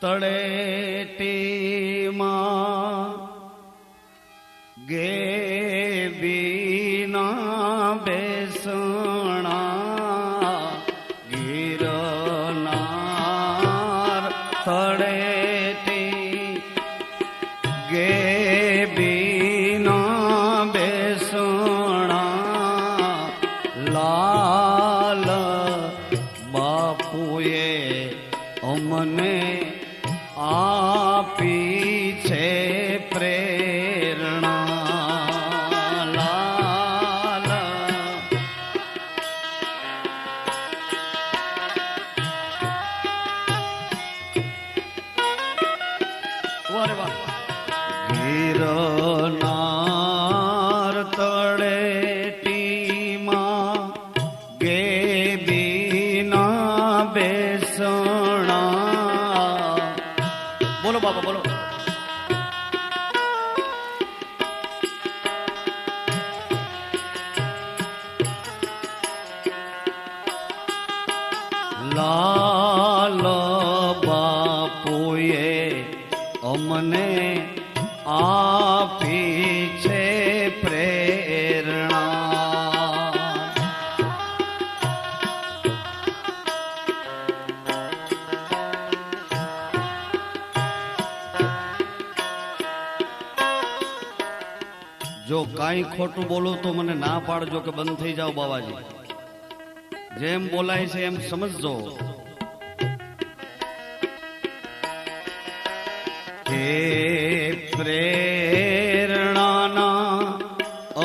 તળેટીમાં ગેબીના બેસણા ગિરનાર તળેટી ગેબીના બેસણા લાલ બાપુએ અમને આપી છે પ્રેરણા લાલ ગિરનાર તળેટીમાં ગેબીના બેસણા બોલો બાબા બોલો લાલ બાપુએ અમને આપી છે પ્રેરણા જો કાંઈ ખોટું બોલું તો મને ના પાડજો કે બંધ થઈ જાઓ બાવાજી જેમ બોલાય છે એમ સમજજો હે પ્રેરણાના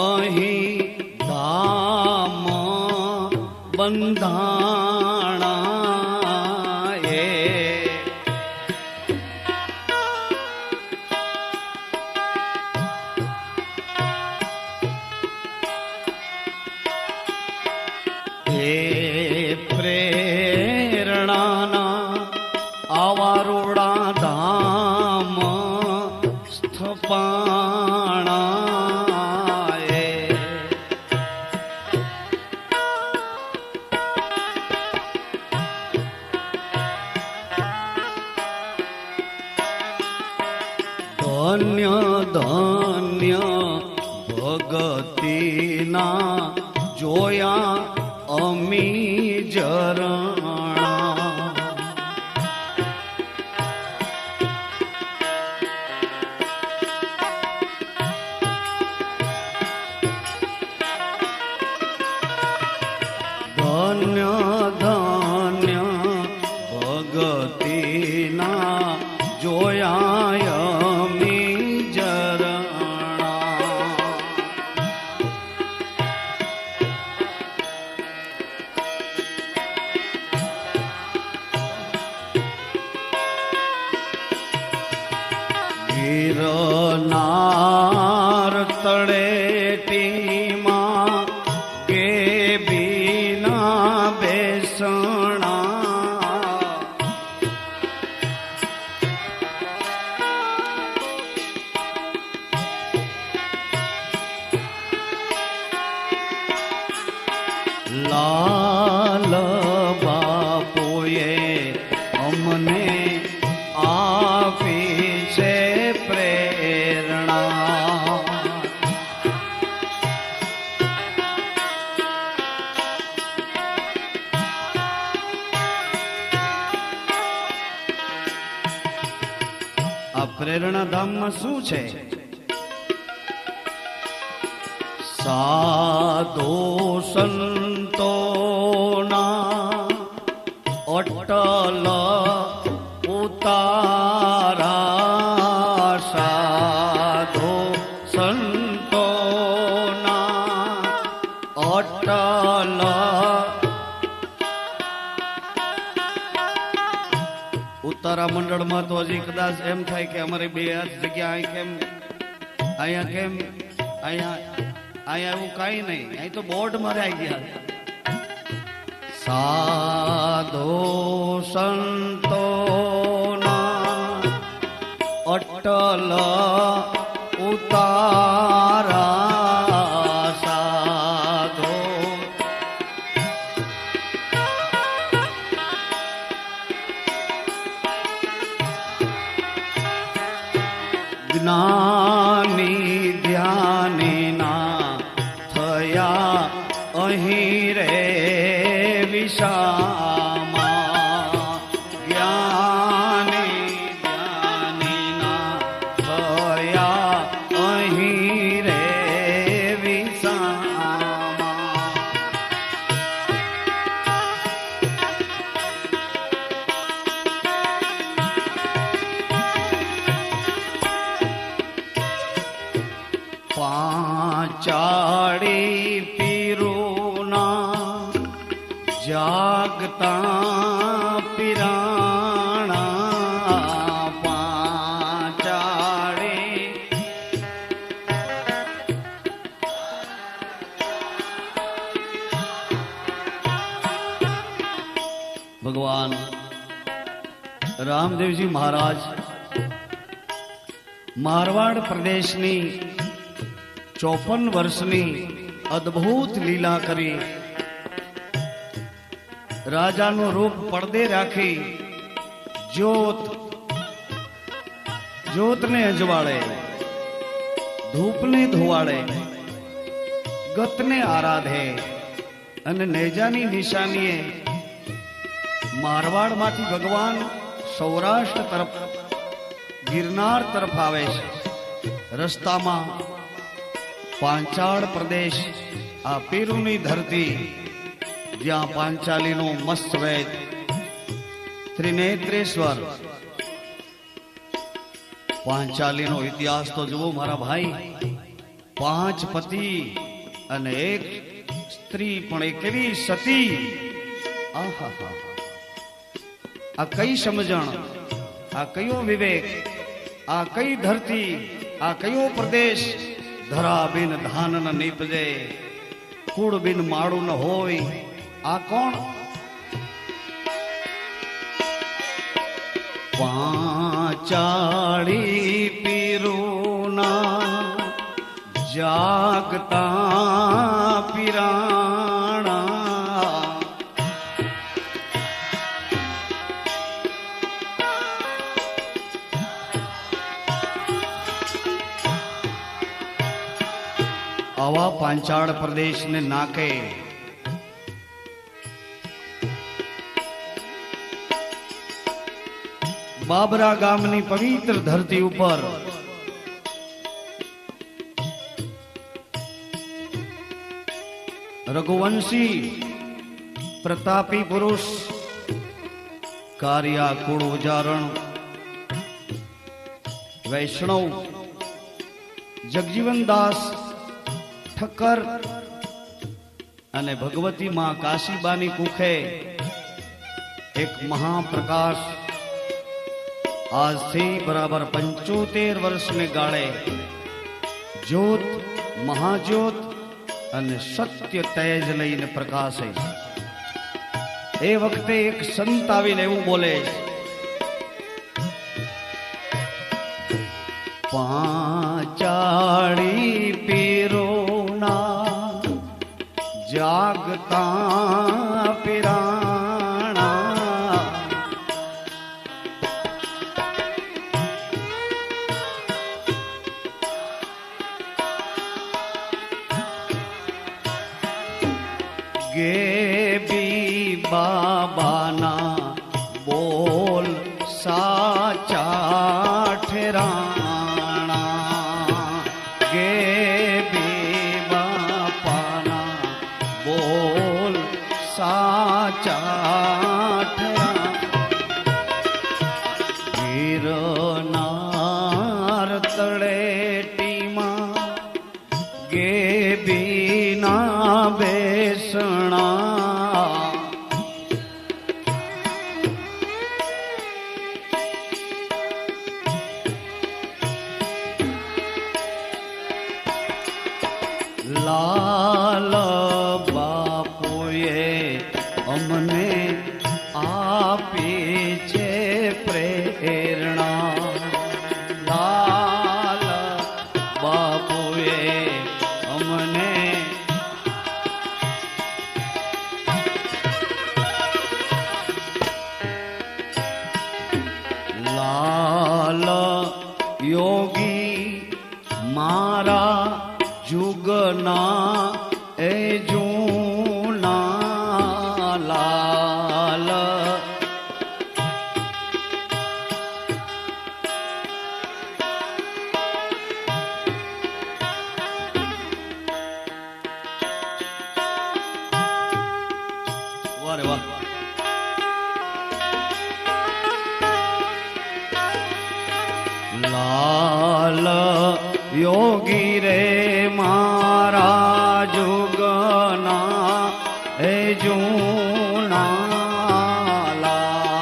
અહીં ધામ બંધાણા હે પ્રેરણાના આવા રૂડા ધામ સ્થપાણા ધન્ય ધન્ય ભગતીના જોયા અમી જરણા ધન્ય ધન્ય ભગતીના જોયા અમી જરણા ગિરનાર તળેટીમાં ગેબીના બેસણા લાલ બાપુએ અમને આપી છે પ્રેરણા આ પ્રેરણા ધામમાં શું છે સાધુ સંતોના અટલ ઉતારા સાધુ સંતોના અટલ ઉતારા મંડળમાં તો હજી કદાચ એમ થાય કે અમારી બે જગ્યા અહીંયા કેમ અહીંયા એવું કઈ નહીં અહીં તો બોર્ડ મરાઈ ગયા સાધુ સંતોના અટલ ઉતારા સાધુ જ્ઞાની ધ્યાની ના થયા અહીં રે વિશામાં જ્ઞાની ધ્યાની ના થયા અહીં રે વિશામાં પાંચાળી પીરુના જાગતા પીરાણા પાંચાળી ભગવાન રામદેવજી મહારાજ મારવાડ પ્રદેશની 54 વર્ષની અદ્ભુત લીલા કરી રાજાનું રૂપ પડદે રાખી જ્યોતને અજવાળે ધૂપને ધોવાળે ગતને આરાધે અને નેજાની નિશાનીએ મારવાડમાંથી ભગવાન સૌરાષ્ટ્ર તરફ ગિરનાર તરફ આવે છે. રસ્તામાં પાંચાળ પ્રદેશ આ પીરુની ધરતી જ્યાં પાંચાલીનું મસ્ત વેદ ત્રિનેત્રેશ્વર પાંચાલીનો ઇતિહાસ તો જુઓ મારા ભાઈ. 5 પતિ અને 1 સ્ત્રી પણ એ કેવી સતી. આહા, આ કઈ સમજણ, આ કયો વિવેક, આ કઈ ધરતી, આ કયો પ્રદેશ. ધરા બિન ધાન ન નીપજે, કુળ બિન માળું ન હોય. આ કોણ? પાંચાળી પીરુના જાગતા પીરાણા આવા પાંચાળ પ્રદેશને નાકે બાબરા ગામની પવિત્ર ધરતી ઉપર રઘુવંશી પ્રતાપી પુરુષ કારિયા કુળ ઉજારણ વૈષ્ણવ જગજીવનદાસ ઠક્કર અને ભગવતી માં કાશીબાની કુખે એક મહાપ્રકાશ આજથી બરાબર 75 વર્ષને ગાળે જ્યોત મહાજ્યોત અને સત્ય તેજ લઈને પ્રકાશે. એ વખતે એક સંત આવીને એવું બોલે, પાંચાળી પીરોના જાગતા પીરાણા ગેબી બાબાના બોલ સાચા ઠેરાણા. ગેબી બાપાના બોલ સાચા ઠેરાણા. ગિરનાર તળેટીમાં ગેબીના બેસણા લાલ બાપુએ અમને આપી છે પ્રેરણા. લાલ બાપુએ અમને લાલ યોગી જુગના એ જૂના લાલ વારે વાહ લાલ યોગી રે મારા જુગના હે જૂના લા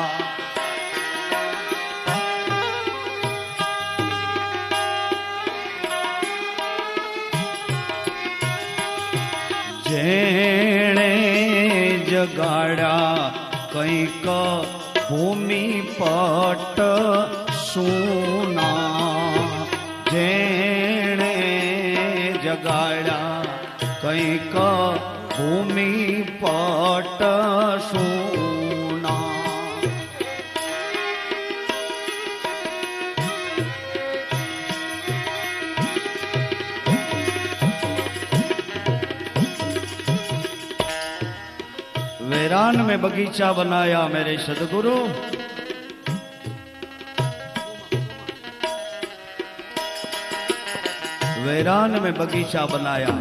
જેણે જગાડ્યા કંઈક ભૂમિ પટ સુના જેણે જગાડ્યા કંઈક ભૂમિ પટ સુના वीरान में बगीचा बनाया मेरे सदगुरु वीरान में बगीचा बनाया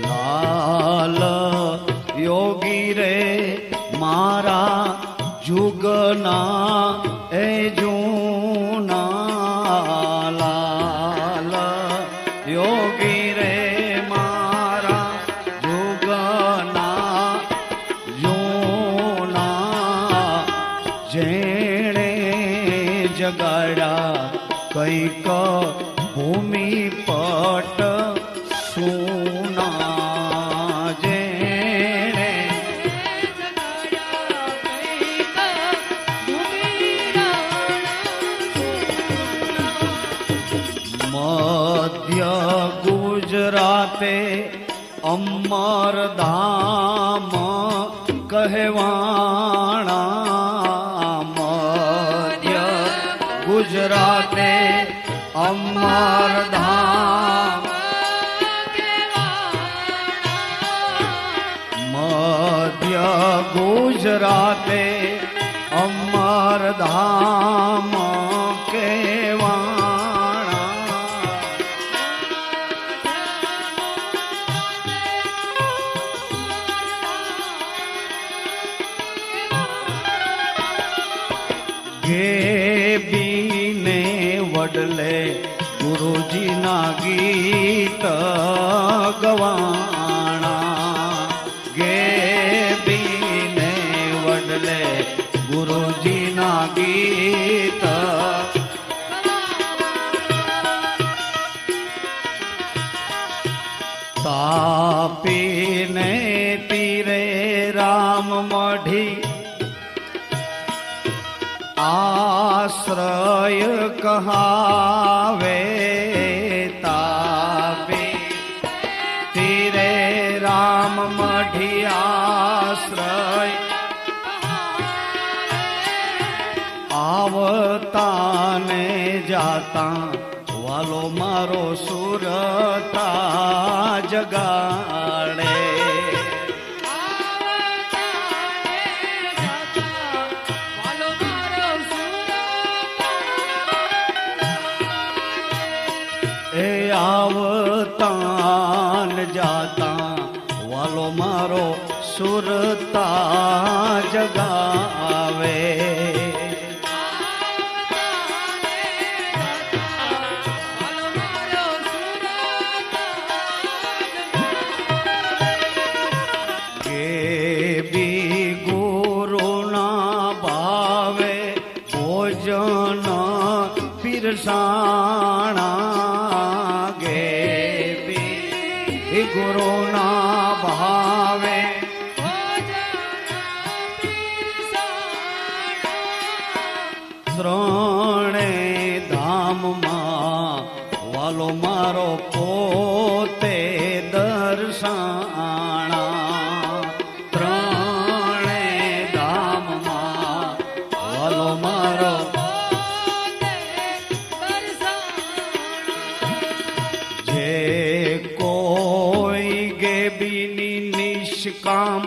लाल योगी रे मारा जुगना ए जूना लाल योगी रे मारा जुगना जूना जेणे जगाड़ा કંઈક ભૂમિ પટ સુના જેણે મધ્ય ગુજરાતે અમરધામ કહેવાણા મધ્ય ગુજરાતે અમરધામ મધ્ય ગુજરાતે અમરધામ કેવાણા ઘેબીને વડલે ગુરુજી ના ગીત ગવાણા ઘેબીને વડલે ગુરુજી ના ગીત તાપીને તીરે રામ મઢી आश्रय कहावे तापे तीरे राम मढ़ी आश्रय आवता ने जाता वालो मारो सुरता जगाड़े आवतान जाता वालो मारो सुरता जगावे के भी गुरु ना भावे भोजन पिरसाणा गुरु ना भावे ત્રણે ધામમાં વાલો મારો પોતે દર્શાણા ત્રણે ધામમાં વાલો મારો નિષ્કામ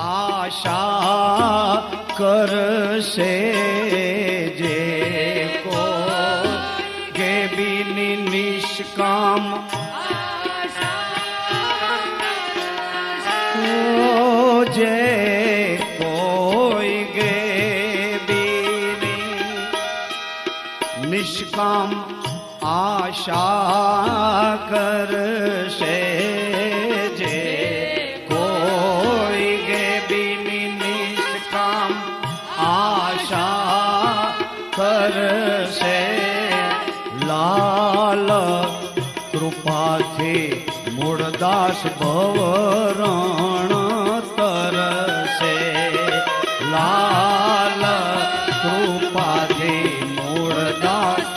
આશા કરશે જે કો ગે બિની નિષ્કામ જે કોઈ ગે બિની નિષ્કામ આશા કરશે જે કોઈ ગે બિની નિષ્કામ આશા કરશે લાલ કૃપાથી મૂળદાસ ભવરણ તરસે લાલ કૃપાથી મૂળદાસ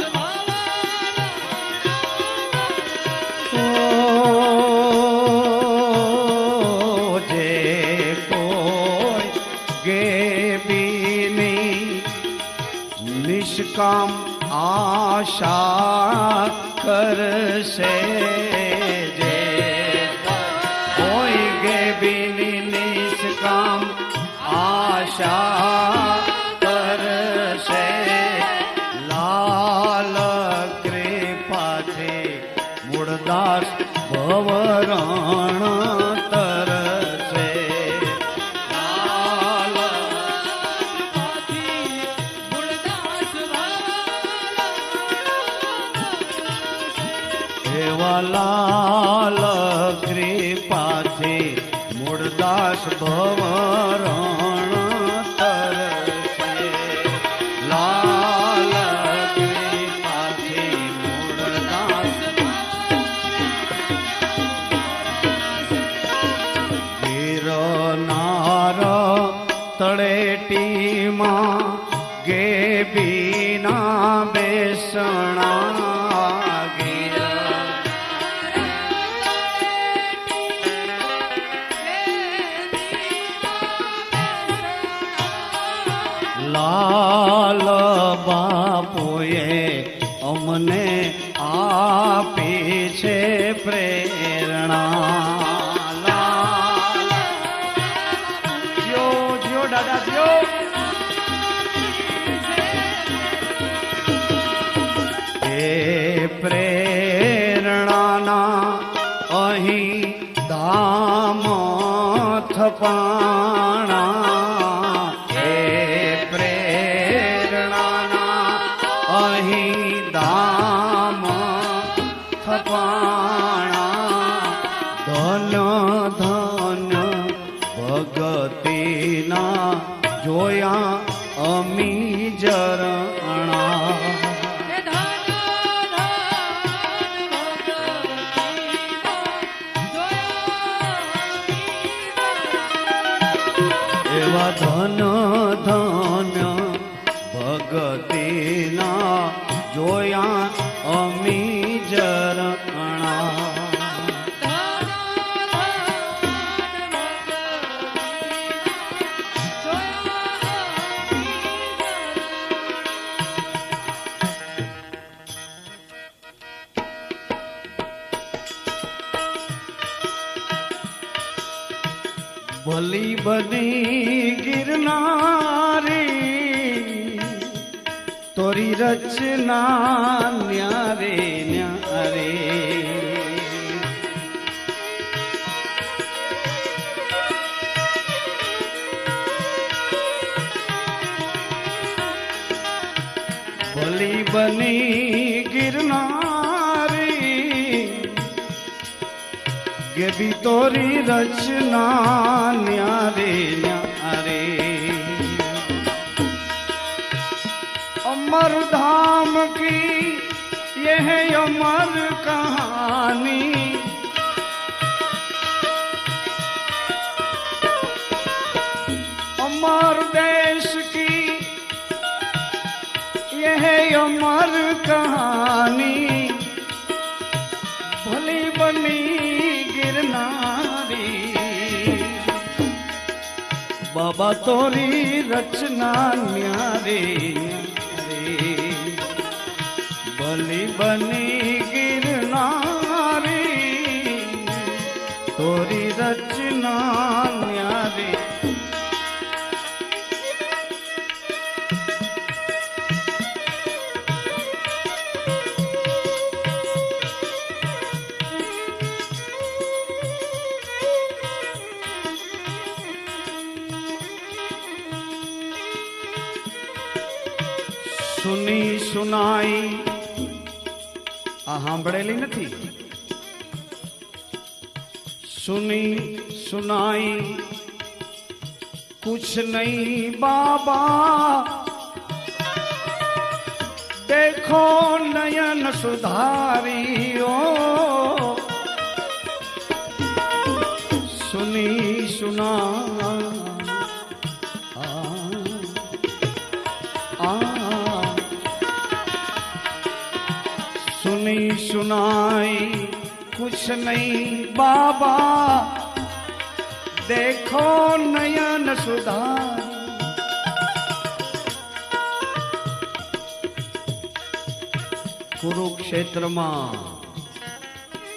નિષ્કામ આશા કરશે જે કોઈ ગે બિની નિષ્કામ આશા કરશે લાલ કૃપાથી મૂળદાસ ભવરણ તરસે લાલ કૃપાથી મૂળદાસ ભવરણ તરસે લાલ કૃપાથી મૂળદાસ ગિરનાર તળેટીમાં ગે બીના બેસણા લાલ બાપુએ અમને આપી છે પ્રેરણા લાલ જો જો દાદા જો એ પ્રેરણાના અહીં ધામ થપાણા અહીં દામ થપાણા ધન્ય ધન્ય ભગતીના જોયા અમી જરણા એવા ધન્ય ધન્ય ભગતીના જોયા અમી જરણા ભલી બની ગિરનારી તોરી રચના ન્યારે ન્યારે ભલી બની ગિરનારી ગેબી તોરી રચના ન્યારે ન્યારે अमर धाम की यह अमर कहानी अमर देश की यह अमर कहानी भली बनी गिरनारी बाबा तोरी रचना न्यारी भली बनी गिरनारी तोरी रचना न्यारी સુની સુનાઈ આ સાંભળેલી નથી. सुनी सुनाई कुछ नहीं बाबा, देखो नयन सुधारियो. सुनी सुना सुनी सुनाई कुछ नहीं बाबा, देखो नयन सुधार. कुरुक्षेत्रमा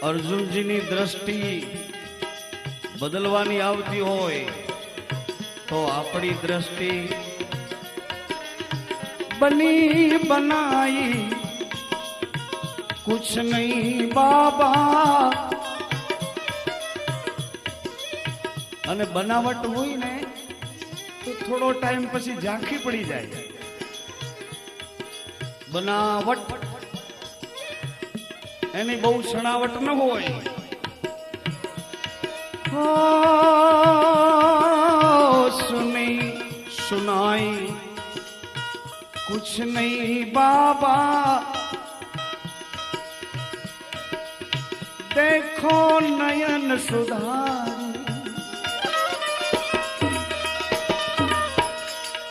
अर्जुनजीनी दृष्टि बदलवानी आवती होय तो आपणी दृष्टि बनी बनाई कुछ नहीं बाबा. અને બનાવટ હોય ને તો થોડો ટાઈમ પછી ઝાંખી પડી જાય. બનાવટ એની બહુ સણાવટ ન હોય. સુની સુનાઈ कुछ नहीं बाबा, देखो नयन सुधार.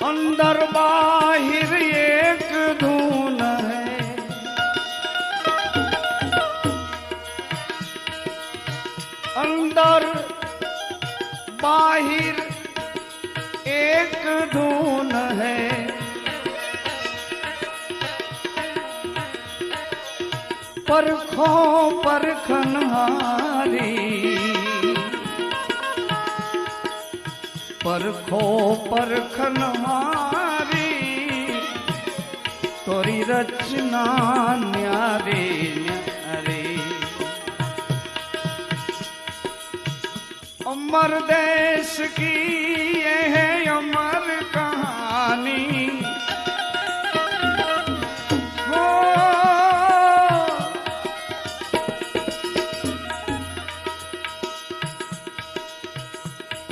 अंदर बाहिर एक धुन है, अंदर बाहिर एक धुन है. परखो परखनहारी, परखो परखनहारी, तोरी रचना न्यारे न्यारे. अमर देश की ये है अमर कहानी.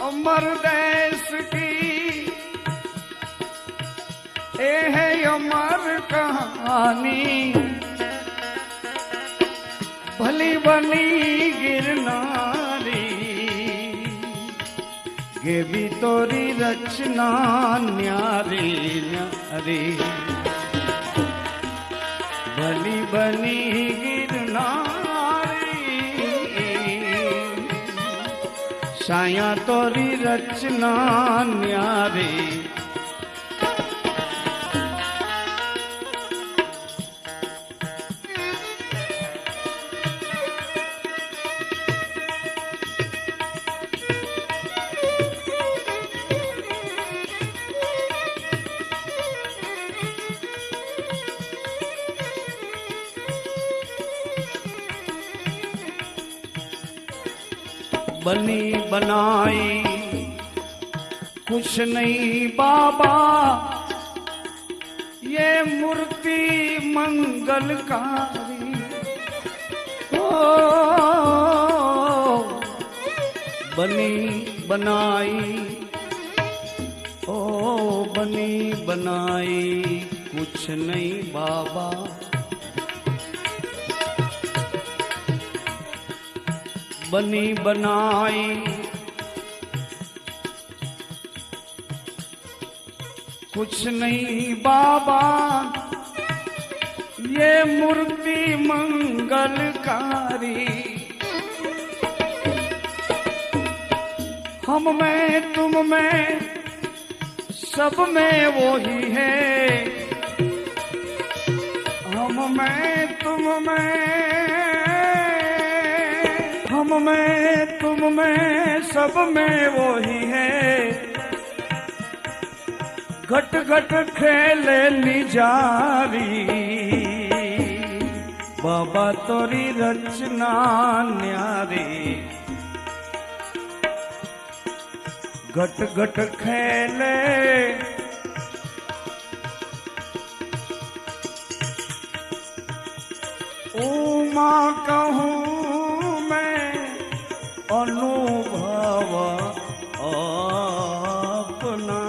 अमर देश की ये है अमर कहानी. भली बनी गिरनारी, ये भी तोरी रचना न्यारी न्यारी. भली बनी गिरनारी, साया तोरी रचना न्यारी. बनी बनाई कुछ नहीं बाबा, ये मूर्ति मंगलकारी. ओ बनी बनाई, ओ बनी बनाई कुछ नहीं बाबा, बनी बनाई कुछ नहीं बाबा, ये मूर्ति मंगलकारी. हम में तुम में सब में वो ही है, हम में तुम में, हम में तुम में सब में वो ही है. घट घट खेले निजारी, बाबा तोरी रचना न्यारी. घट घट खेले उमा कहूँ मैं अनुभव अपना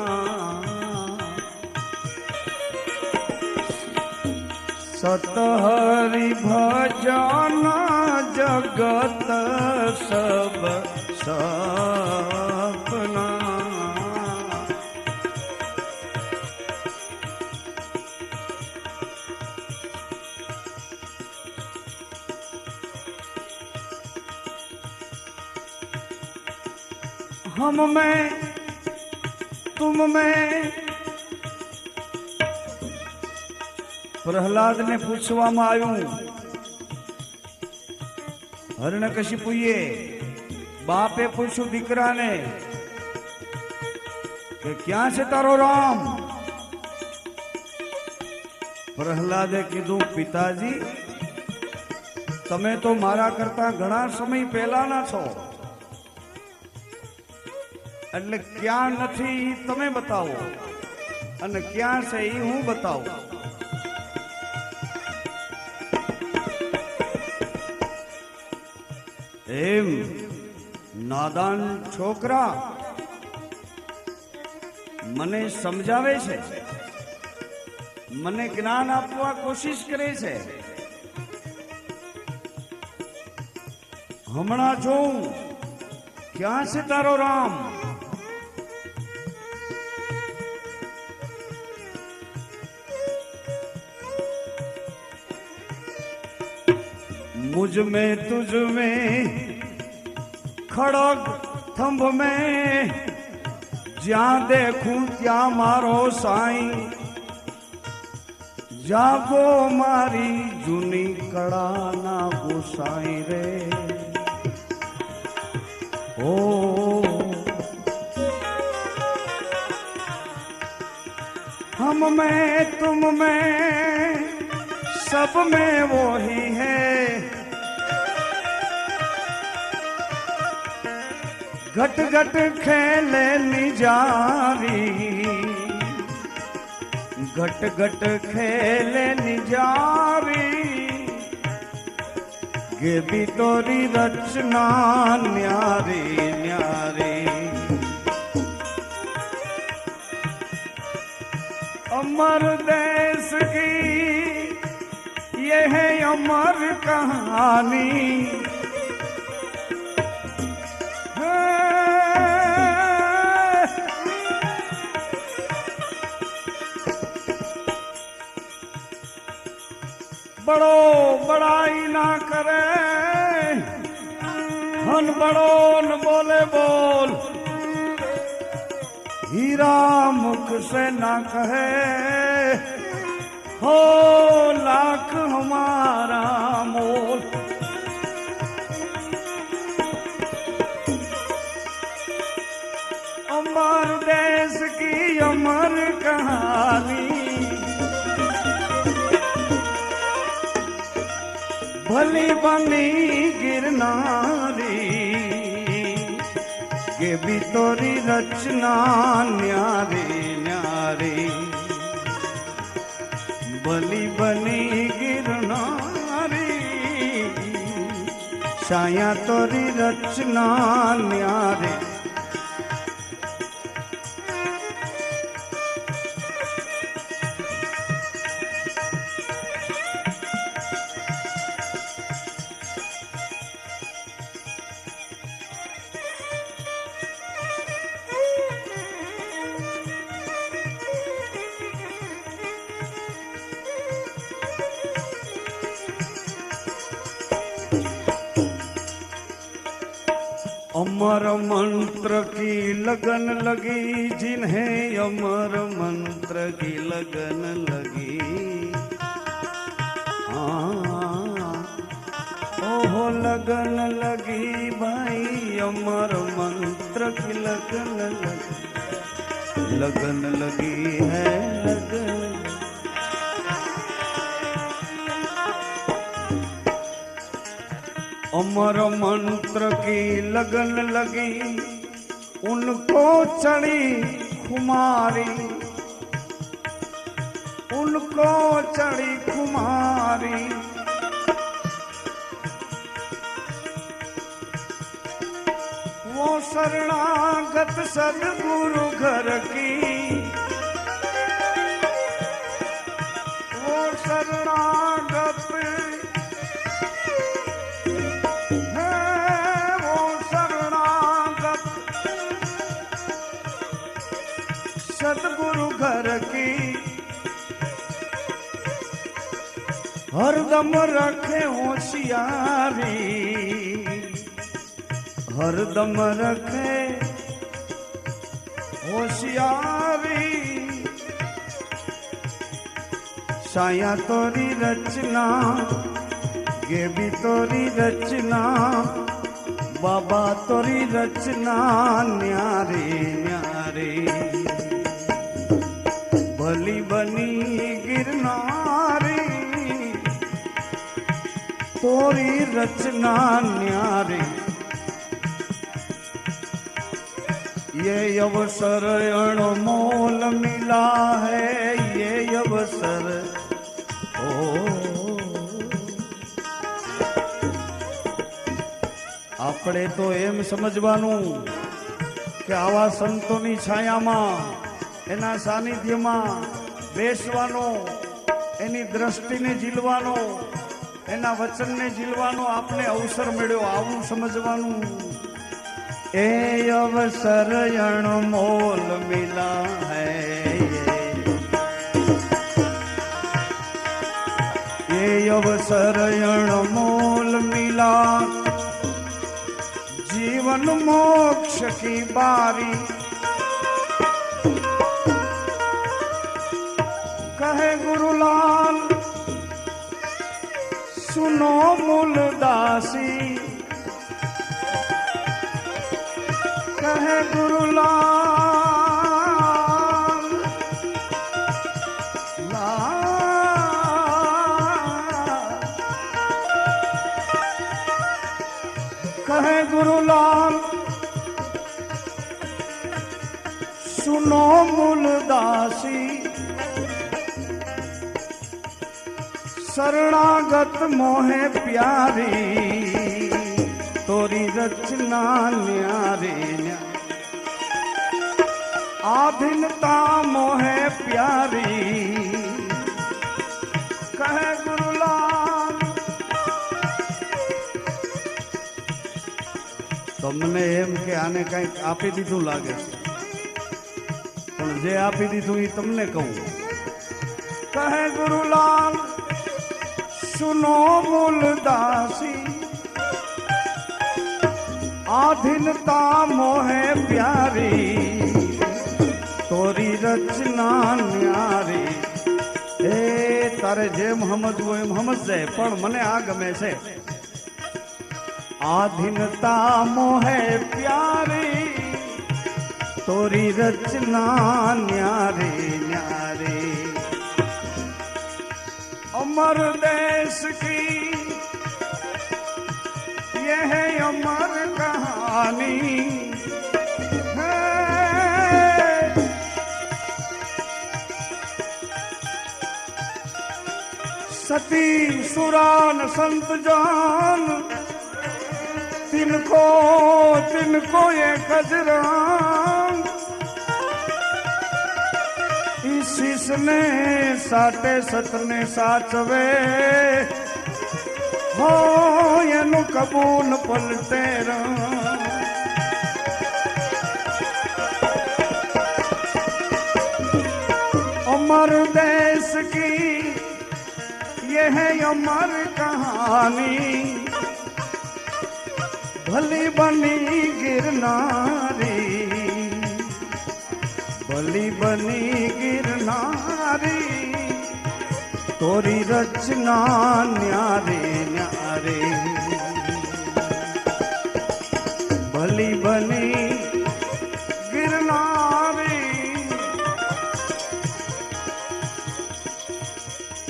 सतहरि भजन जगत सब सपना हम में तुम में प्रहलाद ने पूछવામાં આવ્યું હરણકશિપુએ બાપે પૂછ્યું દીકરાને કે ક્યાં છે તારો રામ પ્રહલાદે કીધું પિતાજી તમે તો મારા કરતા ઘણા સમય પહેલાના છો એટલે ક્યાં નથી તમે બતાવો અને ક્યાં છે એ હું બતાવું એમ નાદાન છોકરા મને સમજાવે છે મને જ્ઞાન આપવા કોશિશ કરે છે હમણાં જોઉં ક્યાં છે તારો રામ मुझ में तुझ में खड़ग थंभ में ज्यां देखूं त्या मारो साईं जागो मारी जूनी कड़ा ना गोसाई रे ओ हम में तुम में सब में वो ही है घट घट खेले निजारी घट घट खेले निजारी गे भी तोरी रचना न्यारी न्यारी अमर देश की ये है अमर कहानी बड़ो बड़ाई ना करे हन बड़ो न बोले बोल हीरा मुख से ना कहे हो लाख हमारा मोल अमर देश की अमर कहानी भली बनी गिरनारी ये भी तोरी रचना न्यारी न्यारी भली बनी गिरनारी साया तोरी रचना न्यारी अमर मंत्र की लगन लगी जिन्हें अमर मंत्र की लगन लगी ओहो लगन लगी भाई अमर मंत्र की लगन लगी है लगन अमर मंत्र की लगन लगी उनको चढ़ी खुमारी उनको चढ़ी खुमारी शरणागत सदगुरु घर की, वो शरणागत है, वो शरणागत सदगुरु घर की, हरदम रखे होशियारी, हरदम रखे होशियारी। साया तोरी रचना, ये भी तोरी रचना, बाबा तोरी रचना न्यारे न्यारे। भली बनी गिरनारी, तोरी रचना न्यारे। ये अवसर अणमोल मिला है, ये अवसर આપણે તો એમ સમજવાનું કે આવા સંતોની છાયામાં, એના સાનિધ્યમાં બેસવાનો, એની દ્રષ્ટિને ઝીલવાનો, એના વચનને ઝીલવાનો આપણે અવસર મળ્યો, આવું સમજવાનું। એ અવસર અણમોલ મિલા હૈ, ये अवसर अणमोल मिला, जीवन मोक्ष की बारी। कहे गुरुलाल सुनो मूलदासी, कहे गुरुलाल कहे गुरुलाल सुनो मूलदासी, शरणागत मोहे प्यारी, तोरी रचना न्यारे न्या। आधीनता मोहे प्यारी, कहे गुरुलाल। તમને એમ કે આને કંઈક આપી દીધું લાગે છે, પણ જે આપી દીધું એ તમને કહું। કહે ગુરુલાલ સુનો મૂલદાસી, આધીનતા મોહે પ્યારી, તોરી રચના ન્યારી। એ તારે જેમ સમજવું એમ સમજજે, પણ મને આ ગમે છે। आधीनता मोहे प्यारी, तोरी रचना न्यारे न्यारे। अमर देश की यह अमर कहानी है, सती सुरान संत जान, तिनको ये कजरान। ईशीस ने साटे सतने साचवे, हो एनु कबूल पलटे अमर देश की यह अमर कहानी, भली बनी गिरनारी, भली बनी गिरनारी, तोरी रचना न्यारे न्यारे। भली बनी गिरनारी,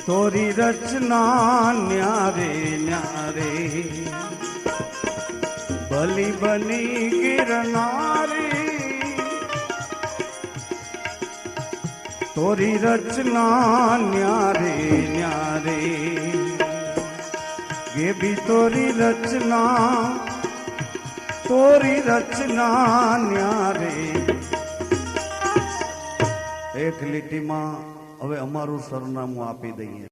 तोरी रचना न्यारे न्यारे। भली बनी गिरनारी, तोरी रचना न्यारे न्यारे। ये भी तोरी रचना, તોરી રચના ન્યારે એક લીટીમાં હવે અમારું સરનામું આપી દઈએ.